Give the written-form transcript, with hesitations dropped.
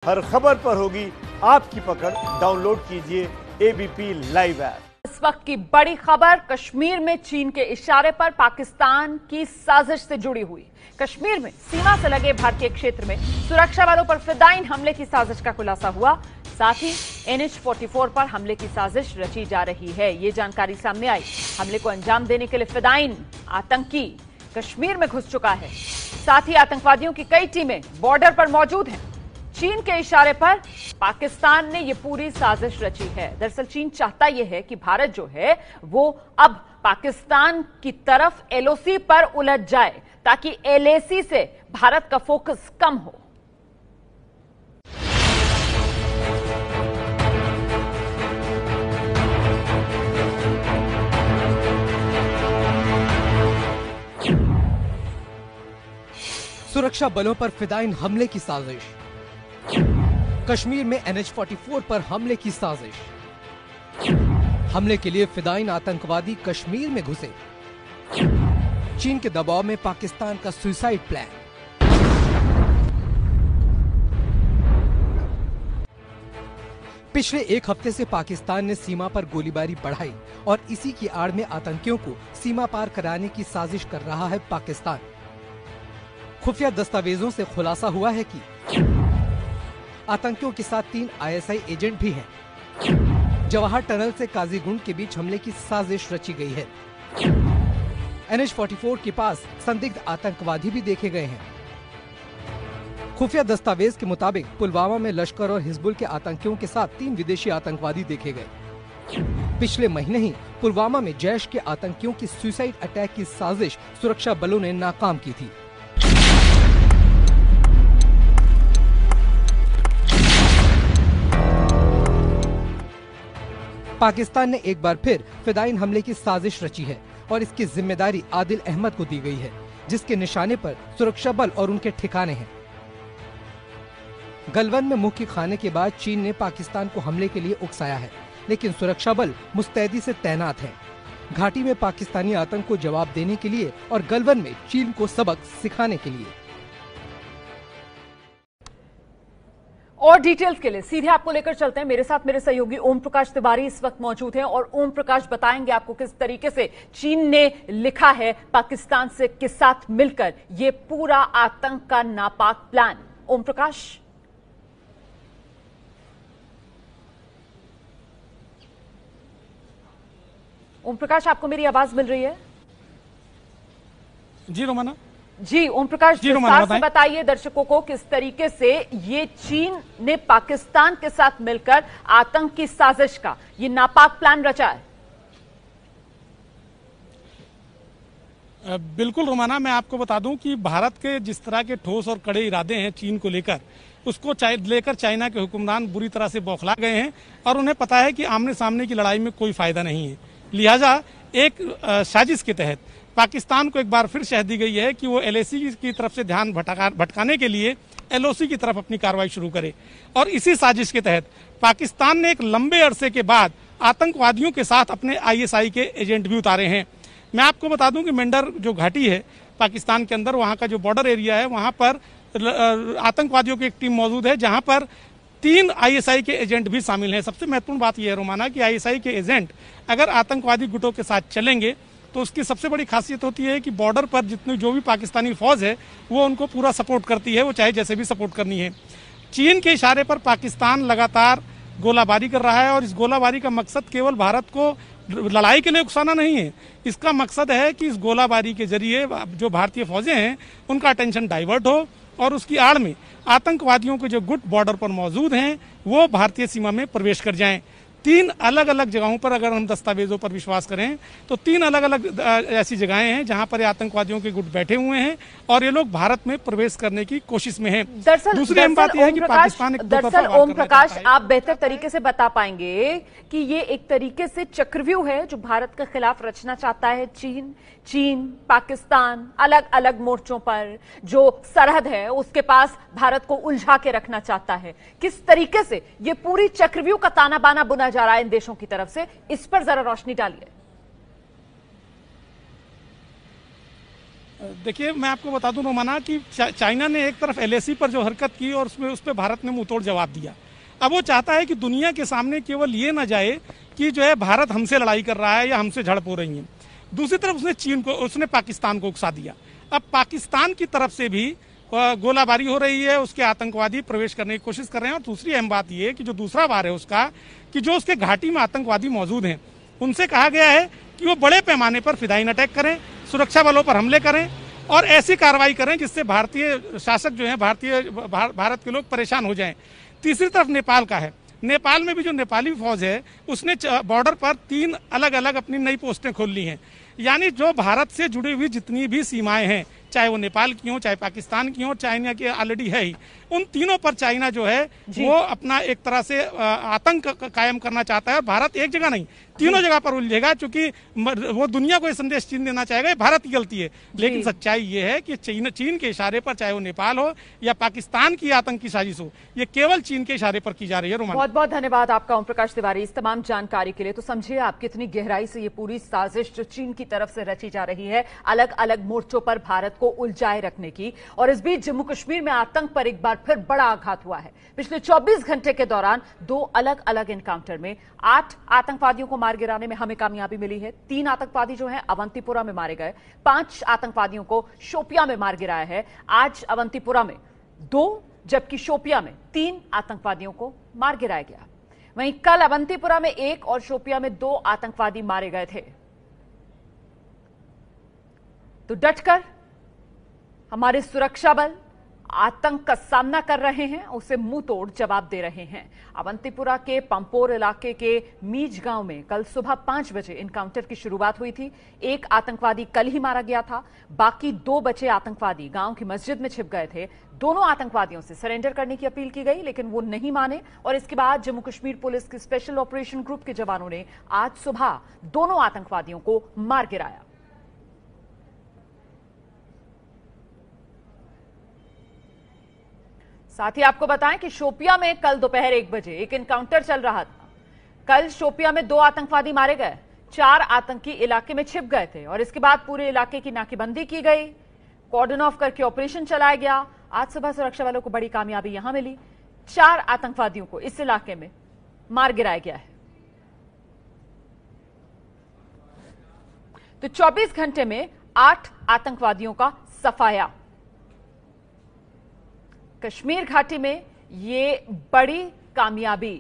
हर खबर पर होगी आपकी पकड़। डाउनलोड कीजिए एबीपी लाइव ऐप। इस वक्त की बड़ी खबर कश्मीर में चीन के इशारे पर पाकिस्तान की साजिश से जुड़ी हुई। कश्मीर में सीमा से लगे भारतीय क्षेत्र में सुरक्षा बलों पर फिदायीन हमले की साजिश का खुलासा हुआ। साथ ही NH-44 पर हमले की साजिश रची जा रही है, ये जानकारी सामने आई। हमले को अंजाम देने के लिए फिदायीन आतंकी कश्मीर में घुस चुका है। साथ ही आतंकवादियों की कई टीमें बॉर्डर पर मौजूद हैं। चीन के इशारे पर पाकिस्तान ने यह पूरी साजिश रची है। दरअसल चीन चाहता यह है कि भारत जो है वो अब पाकिस्तान की तरफ LOC पर उलझ जाए ताकि LAC से भारत का फोकस कम हो। सुरक्षा बलों पर फिदायीन हमले की साजिश। कश्मीर में NH-44 पर हमले की साजिश। हमले के लिए फिदायीन आतंकवादी कश्मीर में घुसे। चीन के दबाव में पाकिस्तान का सुसाइड प्लान। पिछले एक हफ्ते से पाकिस्तान ने सीमा पर गोलीबारी बढ़ाई और इसी की आड़ में आतंकियों को सीमा पार कराने की साजिश कर रहा है पाकिस्तान। खुफिया दस्तावेजों से खुलासा हुआ है कि आतंकियों के साथ 3 ISI एजेंट भी हैं। जवाहर टनल से काजीगुंड के बीच हमले की साजिश रची गई है। NH-44 के पास संदिग्ध आतंकवादी भी देखे गए हैं। खुफिया दस्तावेज के मुताबिक पुलवामा में लश्कर और हिजबुल के आतंकियों के साथ 3 विदेशी आतंकवादी देखे गए। पिछले महीने ही पुलवामा में जैश के आतंकियों की सुसाइड अटैक की साजिश सुरक्षा बलों ने नाकाम की थी। पाकिस्तान ने एक बार फिर फिदायीन हमले की साजिश रची है और इसकी जिम्मेदारी आदिल अहमद को दी गई है, जिसके निशाने पर सुरक्षा बल और उनके ठिकाने हैं। गलवान में मुख्य खाने के बाद चीन ने पाकिस्तान को हमले के लिए उकसाया है, लेकिन सुरक्षा बल मुस्तैदी से तैनात हैं। घाटी में पाकिस्तानी आतंक को जवाब देने के लिए और गलवान में चीन को सबक सिखाने के लिए। और डिटेल्स के लिए सीधे आपको लेकर चलते हैं। मेरे साथ मेरे सहयोगी ओम प्रकाश तिवारी इस वक्त मौजूद हैं और ओम प्रकाश बताएंगे आपको किस तरीके से चीन ने लिखा है पाकिस्तान से के साथ मिलकर ये पूरा आतंक का नापाक प्लान। ओम प्रकाश। ओम प्रकाश, आपको मेरी आवाज मिल रही है? जी रोमाना। जी ओम प्रकाश, विस्तार से बताइए दर्शकों को किस तरीके से ये चीन ने पाकिस्तान के साथ मिलकर आतंक की साजिश का ये नापाक प्लान रचा है। बिल्कुल रोमाना, मैं आपको बता दूं कि भारत के जिस तरह के ठोस और कड़े इरादे हैं चीन को लेकर, उसको लेकर चाइना के हुक्मरान बुरी तरह से बौखला गए हैं और उन्हें पता है कि आमने सामने की लड़ाई में कोई फायदा नहीं है। लिहाजा एक साजिश के तहत पाकिस्तान को एक बार फिर शह दी गई है कि वो LAC की तरफ से ध्यान भटकाने के लिए LOC की तरफ अपनी कार्रवाई शुरू करे। और इसी साजिश के तहत पाकिस्तान ने एक लंबे अरसे के बाद आतंकवादियों के साथ अपने ISI के एजेंट भी उतारे हैं। मैं आपको बता दूं कि मेंढर जो घाटी है पाकिस्तान के अंदर, वहां का जो बॉर्डर एरिया है, वहां पर आतंकवादियों की एक टीम मौजूद है जहां पर 3 ISI के एजेंट भी शामिल हैं। सबसे महत्वपूर्ण बात यह है रोमाना कि ISI के एजेंट अगर आतंकवादी गुटों के साथ चलेंगे तो उसकी सबसे बड़ी खासियत होती है कि बॉर्डर पर जितनी जो भी पाकिस्तानी फौज है वो उनको पूरा सपोर्ट करती है, वो चाहे जैसे भी सपोर्ट करनी है। चीन के इशारे पर पाकिस्तान लगातार गोलाबारी कर रहा है और इस गोलाबारी का मकसद केवल भारत को लड़ाई के लिए उकसाना नहीं है। इसका मकसद है कि इस गोलाबारी के जरिए जो भारतीय फौजें हैं उनका अटेंशन डाइवर्ट हो और उसकी आड़ में आतंकवादियों के जो गुट बॉर्डर पर मौजूद हैं वो भारतीय सीमा में प्रवेश कर जाएं। 3 अलग अलग जगहों पर अगर हम दस्तावेजों पर विश्वास करें तो 3 अलग अलग ऐसी जगहें हैं जहां पर आतंकवादियों के गुट बैठे हुए हैं और ये लोग भारत में प्रवेश करने की कोशिश में हैं। दूसरी अहम बात यह है कि पाकिस्तान दरअसल ओम प्रकाश, आप बेहतर तरीके से बता पाएंगे कि ये एक तरीके से चक्रव्यूह है जो भारत के खिलाफ रचना चाहता है चीन पाकिस्तान अलग अलग मोर्चों पर जो सरहद है उसके पास भारत को उलझा के रखना चाहता है। किस तरीके से ये पूरी चक्रव्यूह का ताना बाना बुना जा रहा है इन देशों की तरफ से, इस पर जरा रोशनी डालिए। देखिए, मैं आपको बता दूं रोमाना कि चाइना ने एक तरफ LAC पर जो हरकत की और उस पर भारत ने मुंहतोड़ जवाब दिया। अब वो चाहता है कि दुनिया के सामने केवल ये ना जाए कि जो है भारत हमसे लड़ाई कर रहा है या हमसे झड़प हो रही है। दूसरी तरफ उसने पाकिस्तान को उकसा दिया। अब पाकिस्तान की तरफ से भी गोलाबारी हो रही है, उसके आतंकवादी प्रवेश करने की कोशिश कर रहे हैं। और दूसरी अहम बात यह कि जो दूसरा वार है उसका, कि जो उसके घाटी में आतंकवादी मौजूद हैं, उनसे कहा गया है कि वो बड़े पैमाने पर फिदाइन अटैक करें, सुरक्षा बलों पर हमले करें और ऐसी कार्रवाई करें जिससे भारतीय शासक जो हैं, भारत के लोग परेशान हो जाएं। तीसरी तरफ नेपाल का है। नेपाल में भी जो नेपाली फौज है उसने बॉर्डर पर 3 अलग अलग अपनी नई पोस्टें खोल ली हैं। यानी जो भारत से जुड़ी हुई जितनी भी सीमाएं हैं, चाहे वो नेपाल की हो, चाहे पाकिस्तान की हो, चाइना की ऑलरेडी है ही, उन तीनों पर चाइना जो है वो अपना एक तरह से आतंक कायम करना चाहता है। और भारत एक जगह नहीं, तीनों जगह पर उलझेगा, क्योंकि वो दुनिया को ये संदेश चीन देना चाहेगा ये भारत की गलती है। लेकिन सच्चाई ये है कि चीन के इशारे पर, चाहे वो नेपाल हो या पाकिस्तान की आतंक की साजिश हो, ये केवल चीन के इशारे पर की जा रही है। रोमान, बहुत बहुत धन्यवाद आपका ओम प्रकाश तिवारी इस तमाम जानकारी के लिए। तो समझिए आप कितनी गहराई से ये पूरी साजिश जो चीन की तरफ से रची जा रही है, अलग अलग मोर्चों पर भारत को उलझाए रखने की। और इस बीच जम्मू कश्मीर में आतंक पर एक बार फिर बड़ा आघात हुआ है। पिछले 24 घंटे के दौरान 2 अलग अलग एनकाउंटर में 8 आतंकवादियों को मार गिराने में हमें कामयाबी मिली है। 3 आतंकवादी जो हैं अवंतीपुरा में मारे गए, 5 आतंकवादियों को शोपियां में मार गिराया है। आज अवंतीपुरा में 2 जबकि शोपियां में 3 आतंकवादियों को मार गिराया गया। वहीं कल अवंतीपुरा में 1 और शोपियां में 2 आतंकवादी मारे गए थे। तो डटकर हमारे सुरक्षा बल आतंक का सामना कर रहे हैं, उसे मुंह तोड़ जवाब दे रहे हैं। अवंतीपुरा के पंपोर इलाके के मीज गांव में कल सुबह 5 बजे एनकाउंटर की शुरुआत हुई थी। 1 आतंकवादी कल ही मारा गया था, बाकी 2 बचे आतंकवादी गांव की मस्जिद में छिप गए थे। दोनों आतंकवादियों से सरेंडर करने की अपील की गई, लेकिन वो नहीं माने और इसके बाद जम्मू कश्मीर पुलिस के स्पेशल ऑपरेशन ग्रुप के जवानों ने आज सुबह दोनों आतंकवादियों को मार गिराया। साथ ही आपको बताएं कि शोपियां में कल दोपहर 1 बजे एक एनकाउंटर चल रहा था। कल शोपियां में 2 आतंकवादी मारे गए, 4 आतंकी इलाके में छिप गए थे और इसके बाद पूरे इलाके की नाकेबंदी की गई, कॉर्डन ऑफ करके ऑपरेशन चलाया गया। आज सुबह सुरक्षा बलों को बड़ी कामयाबी यहां मिली, 4 आतंकवादियों को इस इलाके में मार गिराया गया है। तो 24 घंटे में 8 आतंकवादियों का सफाया। कश्मीर घाटी में ये बड़ी कामयाबी